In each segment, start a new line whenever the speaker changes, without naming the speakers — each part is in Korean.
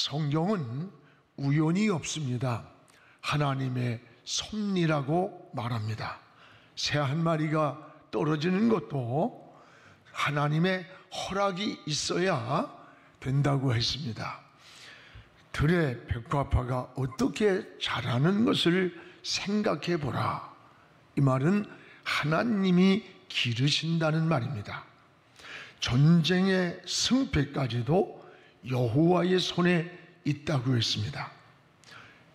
성경은 우연이 없습니다. 하나님의 섭리라고 말합니다. 새 한 마리가 떨어지는 것도 하나님의 허락이 있어야 된다고 했습니다. 들의 백화파가 어떻게 자라는 것을 생각해 보라. 이 말은 하나님이 기르신다는 말입니다. 전쟁의 승패까지도 여호와의 손에 있다고 했습니다.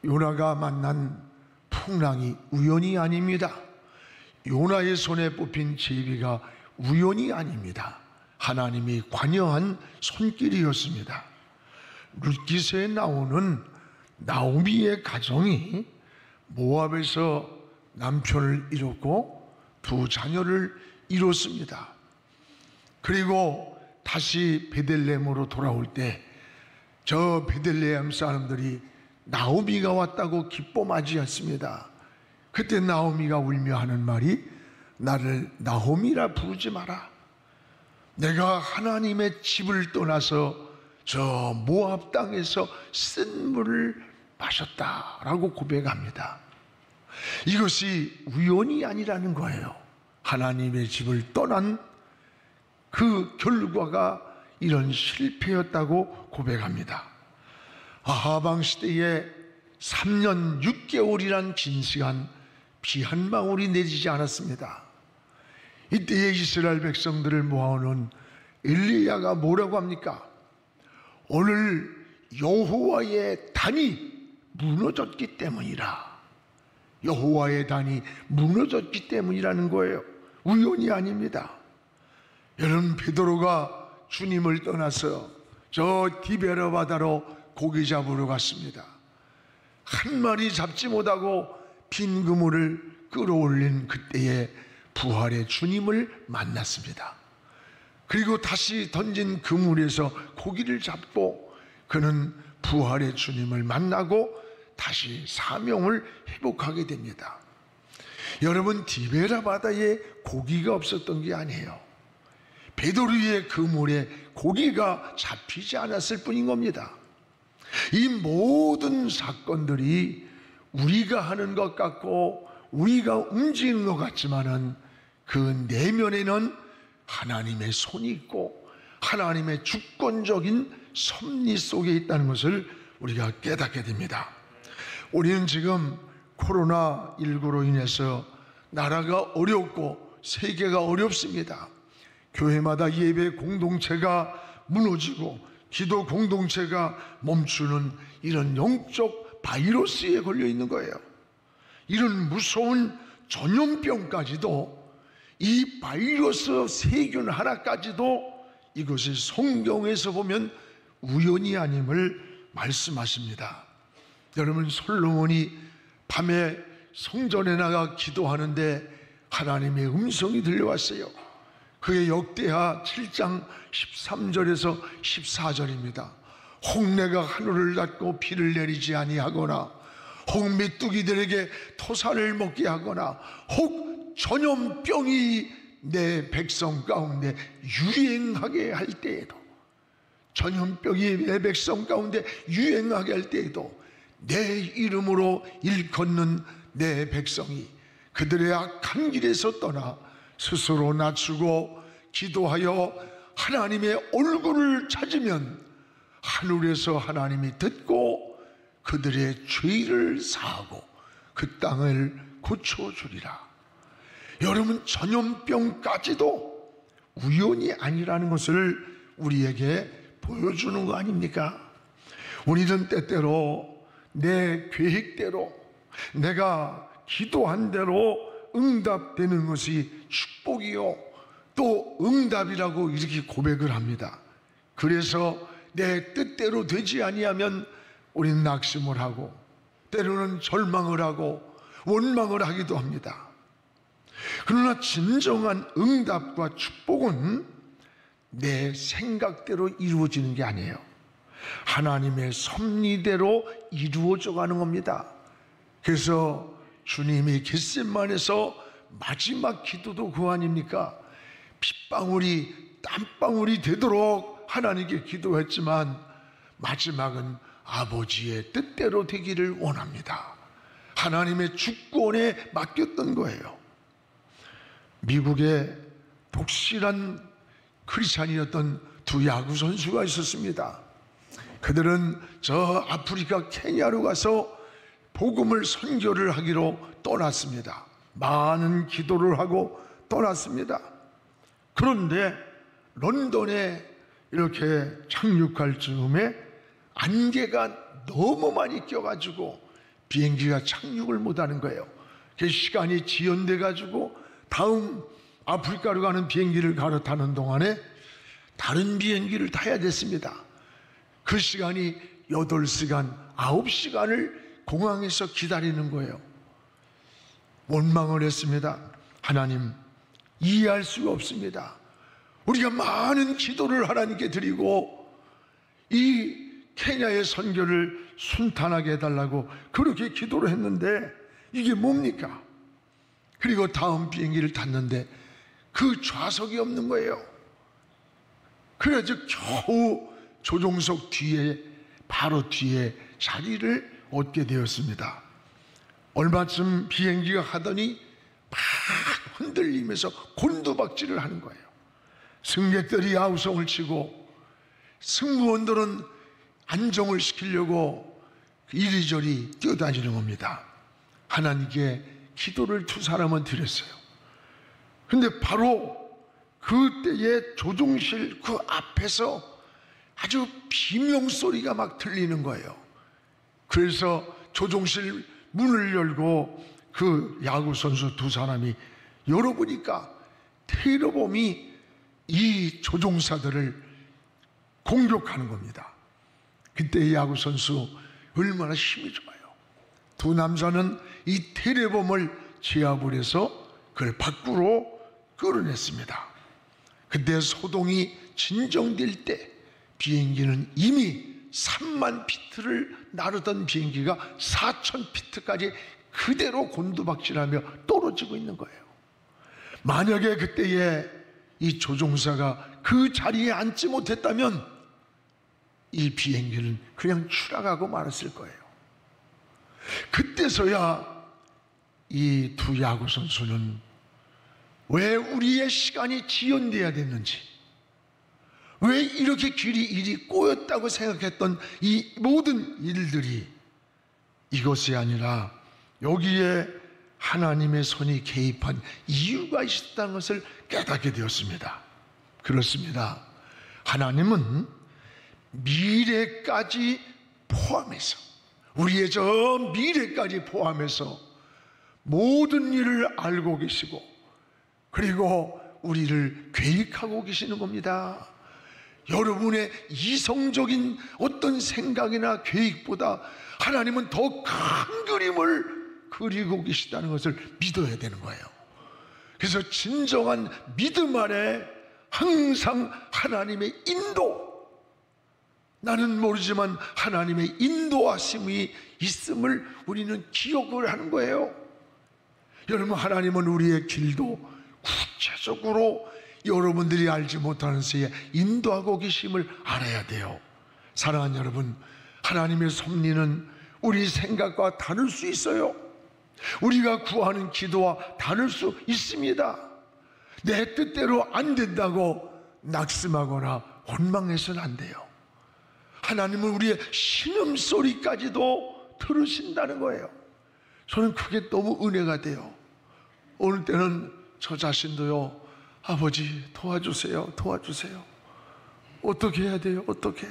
요나가 만난 풍랑이 우연이 아닙니다. 요나의 손에 뽑힌 제비가 우연이 아닙니다. 하나님이 관여한 손길이었습니다. 룻기서에 나오는 나오미의 가정이 모압에서 남편을 잃었고 두 자녀를 잃었습니다. 그리고 다시 베들레헴으로 돌아올 때 저 베들레헴 사람들이 나오미가 왔다고 기뻐 맞이했습니다. 그때 나오미가 울며 하는 말이 나를 나오미라 부르지 마라. 내가 하나님의 집을 떠나서 저 모압 땅에서 쓴 물을 마셨다라고 고백합니다. 이것이 우연이 아니라는 거예요. 하나님의 집을 떠난 그 결과가 이런 실패였다고 고백합니다. 아합 왕 시대에 3년 6개월이란 긴 시간 비 한 방울이 내리지 않았습니다. 이때에 이스라엘 백성들을 모아오는 엘리야가 뭐라고 합니까? 오늘 여호와의 단이 무너졌기 때문이라. 여호와의 단이 무너졌기 때문이라는 거예요. 우연이 아닙니다. 여러분, 베드로가 주님을 떠나서 저 디베라 바다로 고기 잡으러 갔습니다. 한 마리 잡지 못하고 빈 그물을 끌어올린 그때에 부활의 주님을 만났습니다. 그리고 다시 던진 그물에서 고기를 잡고 그는 부활의 주님을 만나고 다시 사명을 회복하게 됩니다. 여러분, 디베라 바다에 고기가 없었던 게 아니에요. 베드로의 그물에 고기가 잡히지 않았을 뿐인 겁니다. 이 모든 사건들이 우리가 하는 것 같고 우리가 움직이는 것 같지만은 그 내면에는 하나님의 손이 있고 하나님의 주권적인 섭리 속에 있다는 것을 우리가 깨닫게 됩니다. 우리는 지금 코로나19로 인해서 나라가 어렵고 세계가 어렵습니다. 교회마다 예배 공동체가 무너지고 기도 공동체가 멈추는 이런 영적 바이러스에 걸려 있는 거예요. 이런 무서운 전염병까지도 이 바이러스 세균 하나까지도 이것이 성경에서 보면 우연이 아님을 말씀하십니다. 여러분, 솔로몬이 밤에 성전에 나가 기도하는데 하나님의 음성이 들려왔어요. 그의 역대하 7장 13절에서 14절입니다. 홍내가 하늘을 닫고 비를 내리지 아니하거나 혹 메뚜기들에게 토사를 먹게 하거나 혹 전염병이 내 백성 가운데 유행하게 할 때에도, 전염병이 내 백성 가운데 유행하게 할 때에도 내 이름으로 일컫는 내 백성이 그들의 악한 길에서 떠나 스스로 낮추고 기도하여 하나님의 얼굴을 찾으면 하늘에서 하나님이 듣고 그들의 죄를 사하고 그 땅을 고쳐주리라. 여러분, 전염병까지도 우연이 아니라는 것을 우리에게 보여주는 거 아닙니까? 우리는 때때로 내 계획대로 내가 기도한 대로 응답되는 것이 축복이요 또 응답이라고 이렇게 고백을 합니다. 그래서 내 뜻대로 되지 아니하면 우리는 낙심을 하고 때로는 절망을 하고 원망을 하기도 합니다. 그러나 진정한 응답과 축복은 내 생각대로 이루어지는 게 아니에요. 하나님의 섭리대로 이루어져 가는 겁니다. 그래서 주님이 겟세마네에서 마지막 기도도 그거 아닙니까? 핏방울이 땀방울이 되도록 하나님께 기도했지만 마지막은 아버지의 뜻대로 되기를 원합니다. 하나님의 주권에 맡겼던 거예요. 미국의 독실한 크리스찬이었던 두 야구 선수가 있었습니다. 그들은 저 아프리카 케냐로 가서 복음을 선교를 하기로 떠났습니다. 많은 기도를 하고 떠났습니다. 그런데 런던에 이렇게 착륙할 즈음에 안개가 너무 많이 껴가지고 비행기가 착륙을 못하는 거예요. 그 시간이 지연돼 가지고 다음 아프리카로 가는 비행기를 갈아타는 동안에 다른 비행기를 타야 됐습니다. 그 시간이 8시간, 9시간을 공항에서 기다리는 거예요. 원망을 했습니다. 하나님, 이해할 수가 없습니다. 우리가 많은 기도를 하나님께 드리고 이 케냐의 선교를 순탄하게 해달라고 그렇게 기도를 했는데 이게 뭡니까? 그리고 다음 비행기를 탔는데 그 좌석이 없는 거예요. 그래서 겨우 조종석 뒤에, 바로 뒤에 자리를 얻게 되었습니다. 얼마쯤 비행기가 하더니 막 흔들리면서 곤두박질을 하는 거예요. 승객들이 아우성을 치고 승무원들은 안정을 시키려고 이리저리 뛰어다니는 겁니다. 하나님께 기도를 두 사람은 드렸어요. 근데 바로 그때의 조종실 그 앞에서 아주 비명소리가 막 들리는 거예요. 그래서 조종실 문을 열고 그 야구선수 두 사람이 열어보니까 테러범이 이 조종사들을 공격하는 겁니다. 그때 야구선수 얼마나 힘이 좋아요. 두 남자는 이 테러범을 제압을 해서 그걸 밖으로 끌어냈습니다. 그때 소동이 진정될 때 비행기는 이미 3만 피트를 나르던 비행기가 4천 피트까지 그대로 곤두박질하며 떨어지고 있는 거예요. 만약에 그때에 이 조종사가 그 자리에 앉지 못했다면 이 비행기는 그냥 추락하고 말았을 거예요. 그때서야 이 두 야구 선수는 왜 우리의 시간이 지연돼야 됐는지, 왜 이렇게 길이 이리 꼬였다고 생각했던 이 모든 일들이 이것이 아니라 여기에 하나님의 손이 개입한 이유가 있었다는 것을 깨닫게 되었습니다. 그렇습니다. 하나님은 미래까지 포함해서, 우리의 저 미래까지 포함해서 모든 일을 알고 계시고 그리고 우리를 계획하고 계시는 겁니다. 여러분의 이성적인 어떤 생각이나 계획보다 하나님은 더 큰 그림을 그리고 계시다는 것을 믿어야 되는 거예요. 그래서 진정한 믿음 안에 항상 하나님의 인도, 나는 모르지만 하나님의 인도하심이 있음을 우리는 기억을 하는 거예요. 여러분, 하나님은 우리의 길도 구체적으로 여러분들이 알지 못하는 새에 인도하고 계심을 알아야 돼요. 사랑하는 여러분, 하나님의 섭리는 우리 생각과 다를 수 있어요. 우리가 구하는 기도와 다를 수 있습니다. 내 뜻대로 안 된다고 낙심하거나 원망해서는 안 돼요. 하나님은 우리의 신음소리까지도 들으신다는 거예요. 저는 그게 너무 은혜가 돼요. 어느 때는 저 자신도요, 아버지 도와주세요, 도와주세요. 어떻게 해야 돼요? 어떻게?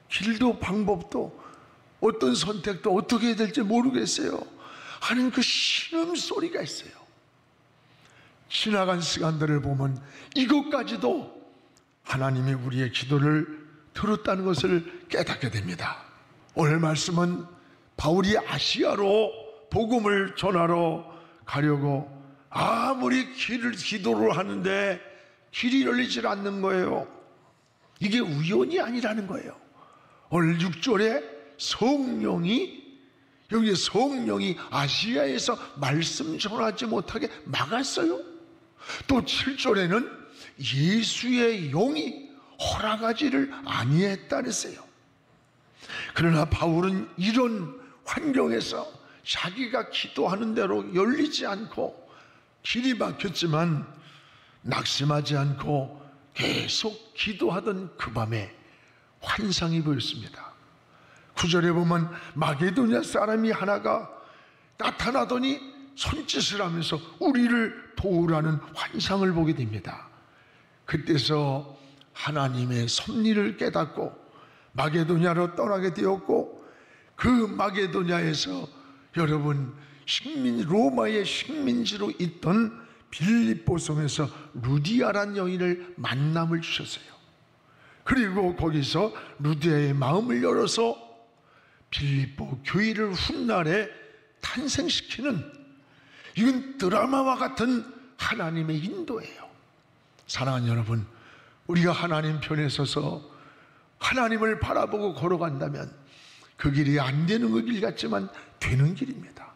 길도 방법도 어떤 선택도 어떻게 해야 될지 모르겠어요 하는 그 신음소리가 있어요. 지나간 시간들을 보면 이것까지도 하나님이 우리의 기도를 들었다는 것을 깨닫게 됩니다. 오늘 말씀은 바울이 아시아로 복음을 전하러 가려고 아무리 기도를 하는데 길이 열리질 않는 거예요. 이게 우연이 아니라는 거예요. 오늘 6절에 여기 성령이 아시아에서 말씀 전하지 못하게 막았어요. 또 7절에는 예수의 영이 허락하지를 아니했다 그랬어요. 그러나 바울은 이런 환경에서 자기가 기도하는 대로 열리지 않고 길이 막혔지만 낙심하지 않고 계속 기도하던 그 밤에 환상이 보였습니다. 9절에 보면 마게도냐 사람이 하나가 나타나더니 손짓을 하면서 우리를 도우라는 환상을 보게 됩니다. 그때서 하나님의 섭리를 깨닫고 마게도냐로 떠나게 되었고, 그 마게도냐에서 여러분 로마의 식민지로 있던 빌립보성에서 루디아란 여인을 만남을 주셨어요. 그리고 거기서 루디아의 마음을 열어서 빌립보 교회를 훗날에 탄생시키는, 이건 드라마와 같은 하나님의 인도예요. 사랑하는 여러분, 우리가 하나님 편에 서서 하나님을 바라보고 걸어간다면 그 길이 안 되는 그 길 같지만 되는 길입니다.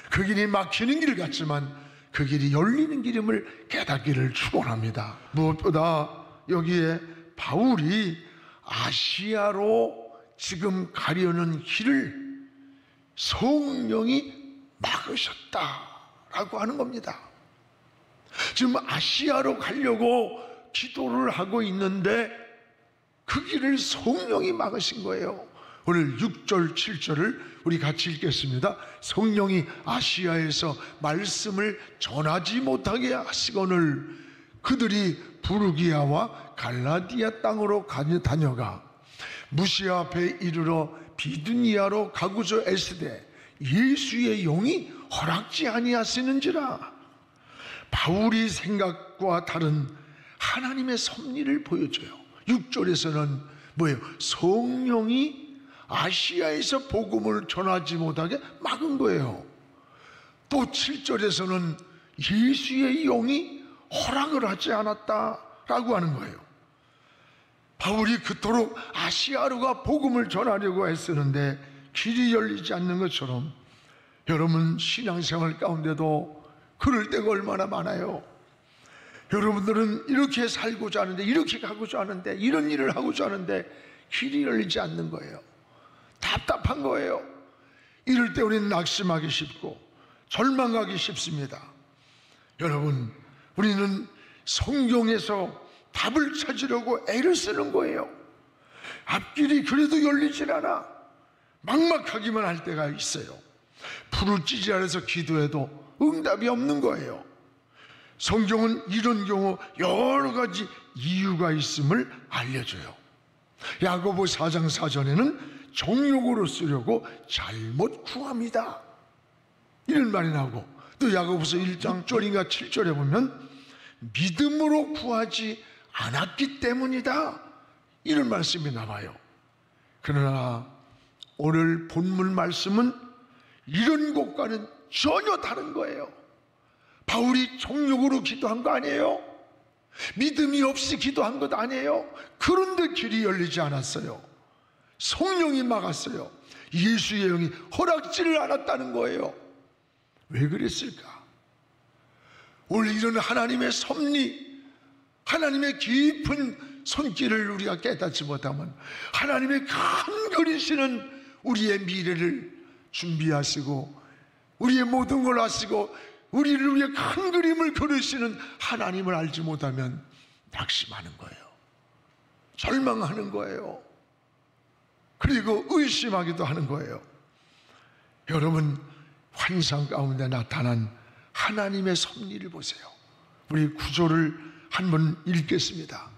그 길이 막히는 길 같지만 그 길이 열리는 길임을 깨닫기를 축원합니다. 무엇보다 여기에 바울이 아시아로 지금 가려는 길을 성령이 막으셨다라고 하는 겁니다. 지금 아시아로 가려고 기도를 하고 있는데 그 길을 성령이 막으신 거예요. 오늘 6절, 7절을 우리 같이 읽겠습니다. 성령이 아시아에서 말씀을 전하지 못하게 하시거늘 그들이 부르기아와 갈라디아 땅으로 다녀가 무시아 앞에 이르러 비두니아로 가고자 애쓰되 예수의 영이 허락지 아니하시는지라. 바울이 생각과 다른 하나님의 섭리를 보여줘요. 6절에서는 뭐예요? 성령이 아시아에서 복음을 전하지 못하게 막은 거예요. 또 7절에서는 예수의 영이 허락을 하지 않았다라고 하는 거예요. 바울이 그토록 아시아로가 복음을 전하려고 애쓰는데 길이 열리지 않는 것처럼 여러분 신앙생활 가운데도 그럴 때가 얼마나 많아요. 여러분들은 이렇게 살고자 하는데, 이렇게 가고자 하는데, 이런 일을 하고자 하는데 길이 열리지 않는 거예요. 답답한 거예요. 이럴 때 우리는 낙심하기 쉽고 절망하기 쉽습니다. 여러분, 우리는 성경에서 답을 찾으려고 애를 쓰는 거예요. 앞길이 그래도 열리질 않아. 막막하기만 할 때가 있어요. 불을 찌질해서 기도해도 응답이 없는 거예요. 성경은 이런 경우 여러 가지 이유가 있음을 알려줘요. 야고보 4장 4절에는 정욕으로 쓰려고 잘못 구합니다, 이런 말이 나오고, 또 야고보서 1장 6절인가 7절에 보면 믿음으로 구하지 않았기 때문이다, 이런 말씀이 나와요. 그러나 오늘 본문 말씀은 이런 것과는 전혀 다른 거예요. 바울이 정욕으로 기도한 거 아니에요. 믿음이 없이 기도한 것 아니에요. 그런데 길이 열리지 않았어요. 성령이 막았어요. 예수의 영이 허락지를 않았다는 거예요. 왜 그랬을까? 오늘 이런 하나님의 섭리, 하나님의 깊은 손길을 우리가 깨닫지 못하면 하나님의 큰 그리시는 우리의 미래를 준비하시고 우리의 모든 걸 아시고 우리를 위해 큰 그림을 그리시는 하나님을 알지 못하면 낙심하는 거예요. 절망하는 거예요. 그리고 의심하기도 하는 거예요. 여러분, 환상 가운데 나타난 하나님의 섭리를 보세요. 우리 구절을 한번 읽겠습니다.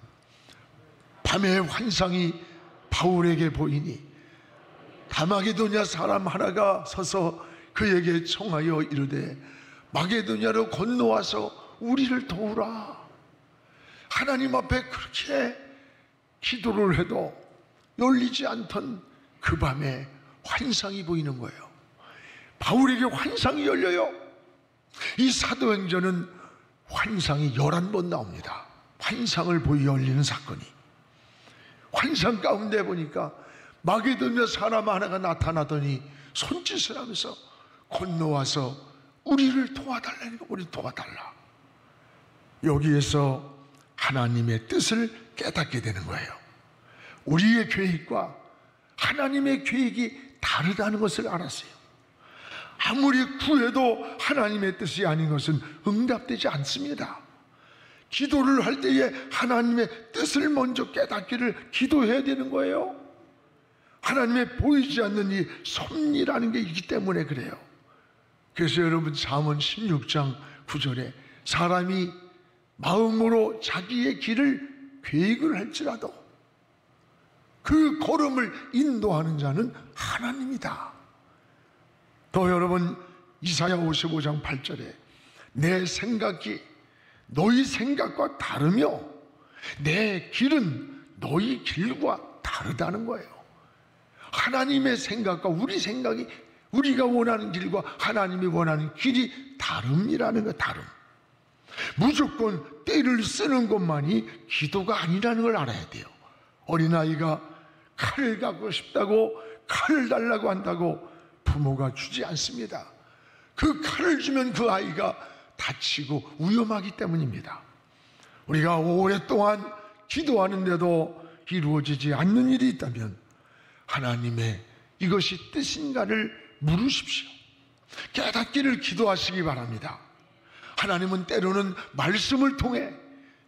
밤에 환상이 바울에게 보이니 다마게도냐 사람 하나가 서서 그에게 청하여 이르되 마게도냐로 건너와서 우리를 도우라. 하나님 앞에 그렇게 기도를 해도 열리지 않던 그 밤에 환상이 보이는 거예요. 바울에게 환상이 열려요. 이 사도행전은 환상이 11번 나옵니다. 환상을 보이 열리는 사건이. 환상 가운데 보니까 마게도냐 사람 하나가 나타나더니 손짓을 하면서 건너와서 우리를 도와달라니까, 우리 도와달라. 여기에서 하나님의 뜻을 깨닫게 되는 거예요. 우리의 계획과 하나님의 계획이 다르다는 것을 알았어요. 아무리 구해도 하나님의 뜻이 아닌 것은 응답되지 않습니다. 기도를 할 때에 하나님의 뜻을 먼저 깨닫기를 기도해야 되는 거예요. 하나님의 보이지 않는 이 섭리라는 게 있기 때문에 그래요. 그래서 여러분, 잠언 16장 9절에 사람이 마음으로 자기의 길을 계획을 할지라도 그 걸음을 인도하는 자는 하나님이다. 또 여러분, 이사야 55장 8절에 내 생각이 너희 생각과 다르며 내 길은 너희 길과 다르다는 거예요. 하나님의 생각과 우리 생각이, 우리가 원하는 길과 하나님이 원하는 길이 다름이라는 거, 다름. 무조건 때를 쓰는 것만이 기도가 아니라는 걸 알아야 돼요. 어린아이가 칼을 갖고 싶다고 칼을 달라고 한다고 부모가 주지 않습니다. 그 칼을 주면 그 아이가 다치고 위험하기 때문입니다. 우리가 오랫동안 기도하는데도 이루어지지 않는 일이 있다면 하나님의 이것이 뜻인가를 물으십시오. 깨닫기를 기도하시기 바랍니다. 하나님은 때로는 말씀을 통해,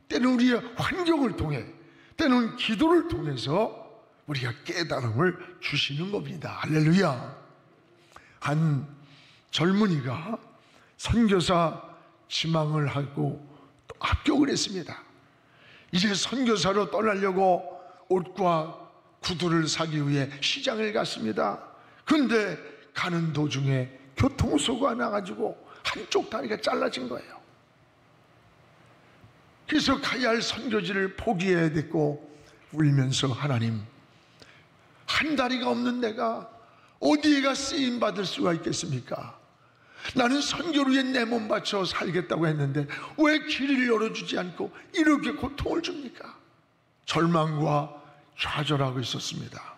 때로는 우리의 환경을 통해, 때로는 기도를 통해서 우리가 깨달음을 주시는 겁니다. 할렐루야. 한 젊은이가 선교사 지망을 하고 또 합격을 했습니다. 이제 선교사로 떠나려고 옷과 구두를 사기 위해 시장을 갔습니다. 그런데 가는 도중에 교통사고가 나가지고 한쪽 다리가 잘라진 거예요. 그래서 가야 할 선교지를 포기해야 됐고 울면서, 하나님, 한 다리가 없는 내가 어디에가 쓰임 받을 수가 있겠습니까? 나는 선교를 위해 내 몸 바쳐 살겠다고 했는데 왜 길을 열어주지 않고 이렇게 고통을 줍니까? 절망과 좌절하고 있었습니다.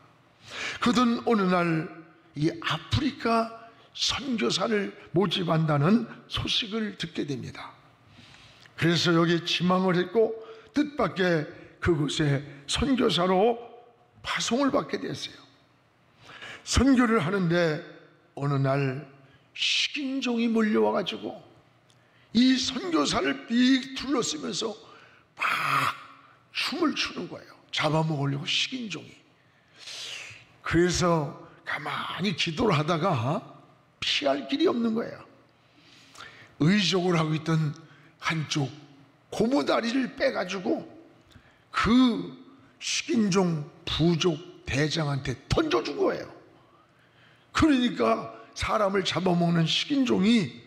그러던 어느 날 이 아프리카 선교사를 모집한다는 소식을 듣게 됩니다. 그래서 여기 지망을 했고 뜻밖의 그곳에 선교사로 파송을 받게 됐어요. 선교를 하는데 어느 날 식인종이 몰려와가지고 이 선교사를 빅 둘러쓰면서 막 춤을 추는 거예요. 잡아먹으려고, 식인종이. 그래서 가만히 기도를 하다가 피할 길이 없는 거예요. 의족을 하고 있던 한쪽 고무다리를 빼가지고 그 식인종 부족 대장한테 던져준 거예요. 그러니까 사람을 잡아먹는 식인종이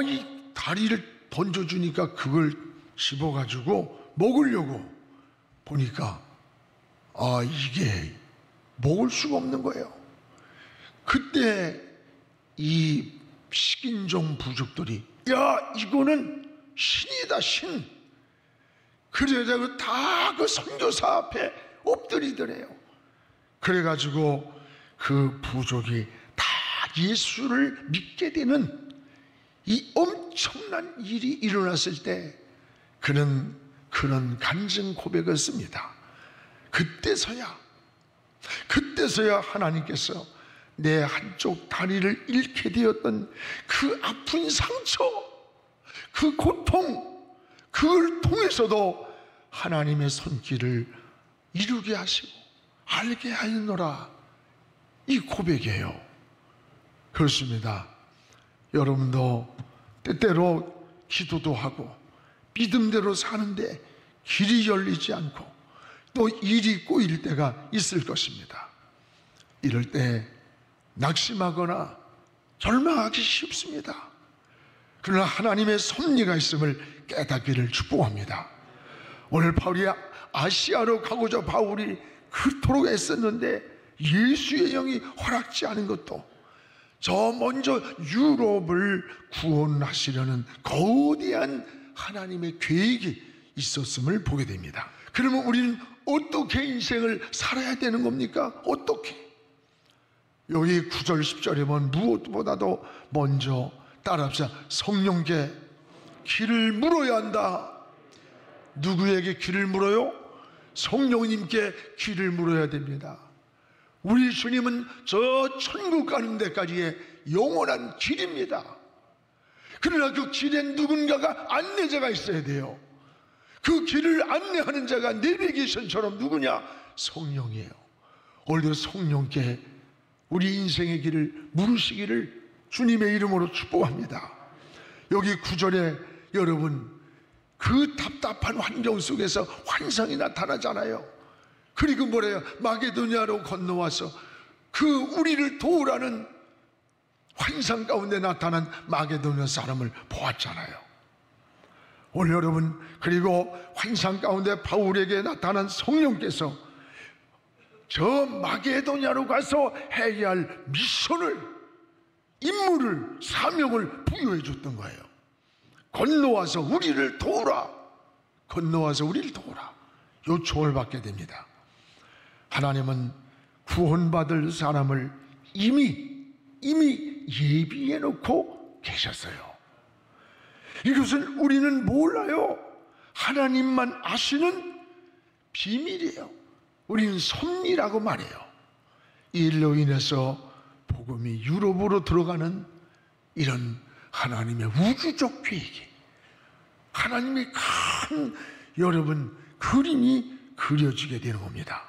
이 다리를 던져주니까 그걸 집어가지고 먹으려고 보니까 이게 먹을 수가 없는 거예요. 그때 이 식인종 부족들이, 야, 이거는 신이다, 신. 그래가지고 다 그 선교사 앞에 엎드리더래요. 그래가지고 그 부족이 다 예수를 믿게 되는 이 엄청난 일이 일어났을 때 그는 그런 간증 고백을 씁니다. 그때서야 하나님께서 내 한쪽 다리를 잃게 되었던 그 아픈 상처, 그 고통, 그걸 통해서도 하나님의 손길을 이루게 하시고 알게 하였노라, 이 고백이에요. 그렇습니다. 여러분도 때때로 기도도 하고 믿음대로 사는데 길이 열리지 않고 또 일이 꼬일 때가 있을 것입니다. 이럴 때 낙심하거나 절망하기 쉽습니다. 그러나 하나님의 섭리가 있음을 깨닫기를 축복합니다. 오늘 바울이 아시아로 가고자 바울이 그토록 애썼는데 예수의 영이 허락지 않은 것도 저 먼저 유럽을 구원하시려는 거대한 하나님의 계획이 있었음을 보게 됩니다. 그러면 우리는 어떻게 인생을 살아야 되는 겁니까? 어떻게? 여기 9절 10절에 보면 무엇보다도 먼저 따라합시다. 성령께 길을 물어야 한다. 누구에게 길을 물어요? 성령님께 길을 물어야 됩니다. 우리 주님은 저 천국 가는 데까지의 영원한 길입니다. 그러나 그 길에 누군가가 안내자가 있어야 돼요. 그 길을 안내하는 자가 내비게이션처럼 누구냐? 성령이에요. 오늘도 성령께 우리 인생의 길을 물으시기를 주님의 이름으로 축복합니다. 여기 9절에 여러분, 그 답답한 환경 속에서 환상이 나타나잖아요. 그리고 뭐래요? 마게도냐로 건너와서 그 우리를 도우라는 환상 가운데 나타난 마게도냐 사람을 보았잖아요. 오늘 여러분, 그리고 환상 가운데 바울에게 나타난 성령께서 저 마게도냐로 가서 해야 할 미션을, 임무를, 사명을 부여해 줬던 거예요. 건너와서 우리를 도우라, 건너와서 우리를 도우라 요청을 받게 됩니다. 하나님은 구원받을 사람을 이미 예비해 놓고 계셨어요. 이것을 우리는 몰라요. 하나님만 아시는 비밀이에요. 우리는 섭리라고 말해요. 이 일로 인해서 복음이 유럽으로 들어가는 이런 하나님의 우주적 계획이, 하나님의 큰 여러분 그림이 그려지게 되는 겁니다.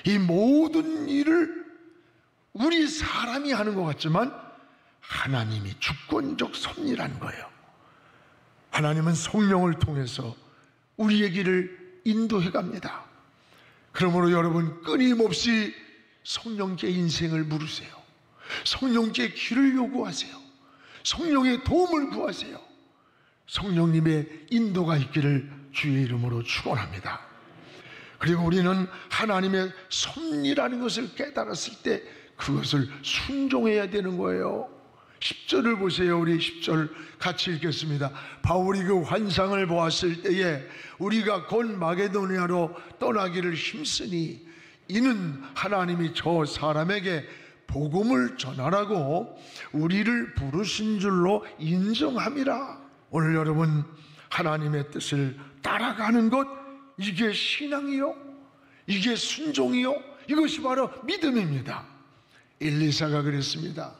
이 모든 일을 우리 사람이 하는 것 같지만 하나님이 주권적 섭리라는 거예요. 하나님은 성령을 통해서 우리의 길을 인도해 갑니다. 그러므로 여러분, 끊임없이 성령께 인생을 물으세요. 성령께 길을 요구하세요. 성령의 도움을 구하세요. 성령님의 인도가 있기를 주의 이름으로 축원합니다. 그리고 우리는 하나님의 섭리라는 것을 깨달았을 때 그것을 순종해야 되는 거예요. 10절을 보세요. 우리 10절 같이 읽겠습니다. 바울이 그 환상을 보았을 때에 우리가 곧 마게도니아로 떠나기를 힘쓰니 이는 하나님이 저 사람에게 복음을 전하라고 우리를 부르신 줄로 인정함이라. 오늘 여러분, 하나님의 뜻을 따라가는 것, 이게 신앙이요? 이게 순종이요? 이것이 바로 믿음입니다. 엘리사가 그랬습니다.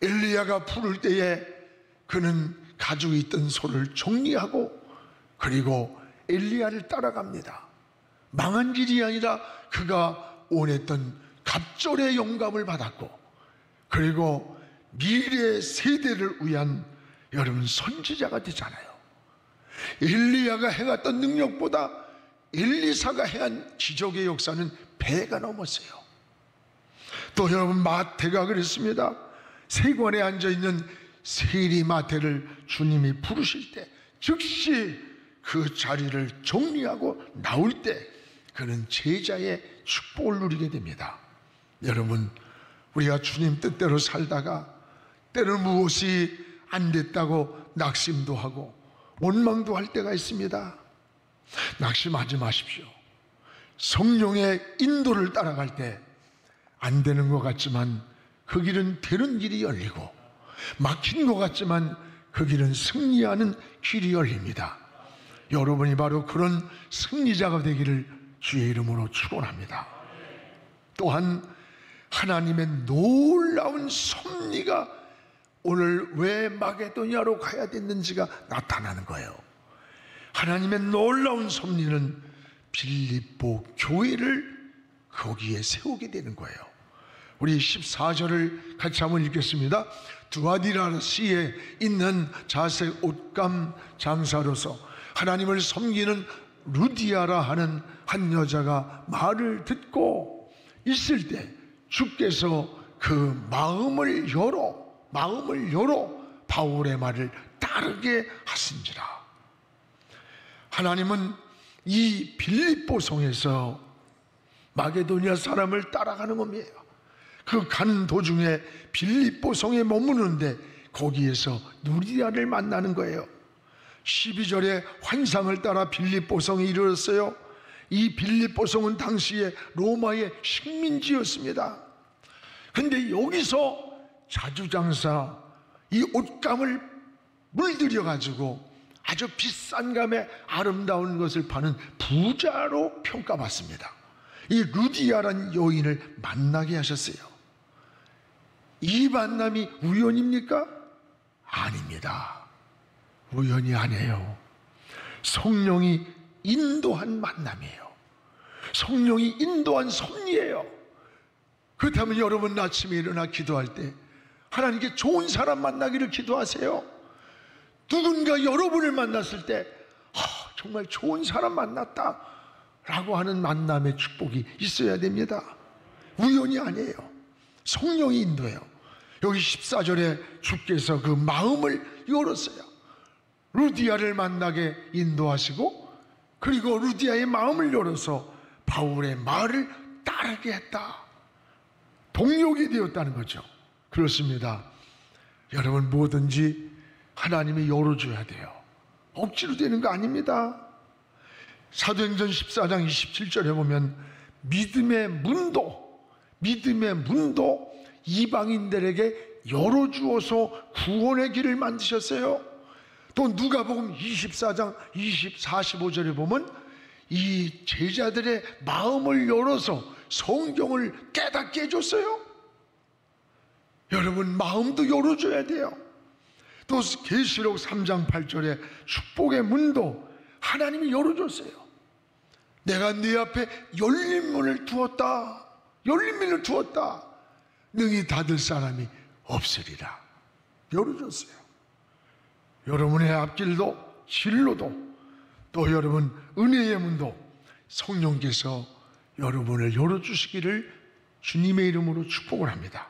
엘리야가 부를 때에 그는 가지고 있던 소를 정리하고 그리고 엘리야를 따라갑니다. 망한 길이 아니라 그가 원했던 갑절의 영감을 받았고, 그리고 미래 세대를 위한 여러분 선지자가 되잖아요. 엘리야가 행했던 능력보다 엘리사가 행한 기적의 역사는 배가 넘었어요. 또 여러분, 마태가 그랬습니다. 세관에 앉아있는 세리 마태를 주님이 부르실 때 즉시 그 자리를 정리하고 나올 때 그는 제자의 축복을 누리게 됩니다. 여러분, 우리가 주님 뜻대로 살다가 때로는 무엇이 안 됐다고 낙심도 하고 원망도 할 때가 있습니다. 낙심하지 마십시오. 성령의 인도를 따라갈 때 안 되는 것 같지만 그 길은 되는 길이 열리고, 막힌 것 같지만 그 길은 승리하는 길이 열립니다. 여러분이 바로 그런 승리자가 되기를 주의 이름으로 축원합니다. 또한 하나님의 놀라운 섭리가 오늘 왜 마게도냐로 가야 됐는지가 나타나는 거예요. 하나님의 놀라운 섭리는 빌립보 교회를 거기에 세우게 되는 거예요. 우리 14절을 같이 한번 읽겠습니다. 두아디라시에 있는 자색 옷감 장사로서 하나님을 섬기는 루디아라 하는 한 여자가 말을 듣고 있을 때 주께서 그 마음을 열어 바울의 말을 따르게 하신지라. 하나님은 이 빌립보 성에서 마게도니아 사람을 따라가는 겁니다. 그 가는 도중에 빌립보 성에 머무는데 거기에서 누리아를 만나는 거예요. 12절에 환상을 따라 빌립보 성에 이르렀어요. 이 빌립보 성은 당시에 로마의 식민지였습니다. 그런데 여기서 자주장사 이 옷감을 물들여 가지고 아주 비싼 감에 아름다운 것을 파는 부자로 평가받습니다. 이 루디아라는 여인을 만나게 하셨어요. 이 만남이 우연입니까? 아닙니다. 우연이 아니에요. 성령이 인도한 만남이에요. 성령이 인도한 섭리예요. 그렇다면 여러분 아침에 일어나 기도할 때 하나님께 좋은 사람 만나기를 기도하세요. 누군가 여러분을 만났을 때 정말 좋은 사람 만났다 라고 하는 만남의 축복이 있어야 됩니다. 우연이 아니에요. 성령이 인도해요. 여기 14절에 주께서 그 마음을 열었어요. 루디아를 만나게 인도하시고, 그리고 루디아의 마음을 열어서 바울의 말을 따르게 했다. 동력이 되었다는 거죠. 그렇습니다. 여러분, 뭐든지 하나님이 열어줘야 돼요. 억지로 되는 거 아닙니다. 사도행전 14장 27절에 보면 믿음의 문도 이방인들에게 열어주어서 구원의 길을 만드셨어요. 또 누가복음 24장 45절에 보면 이 제자들의 마음을 열어서 성경을 깨닫게 해줬어요. 여러분, 마음도 열어줘야 돼요. 또 계시록 3장 8절에 축복의 문도 하나님이 열어줬어요. 내가 네 앞에 열린 문을 두었다. 능히 닫을 사람이 없으리라. 열어줬어요. 여러분의 앞길도 진로도 또 여러분 은혜의 문도 성령께서 여러분을 열어주시기를 주님의 이름으로 축복을 합니다.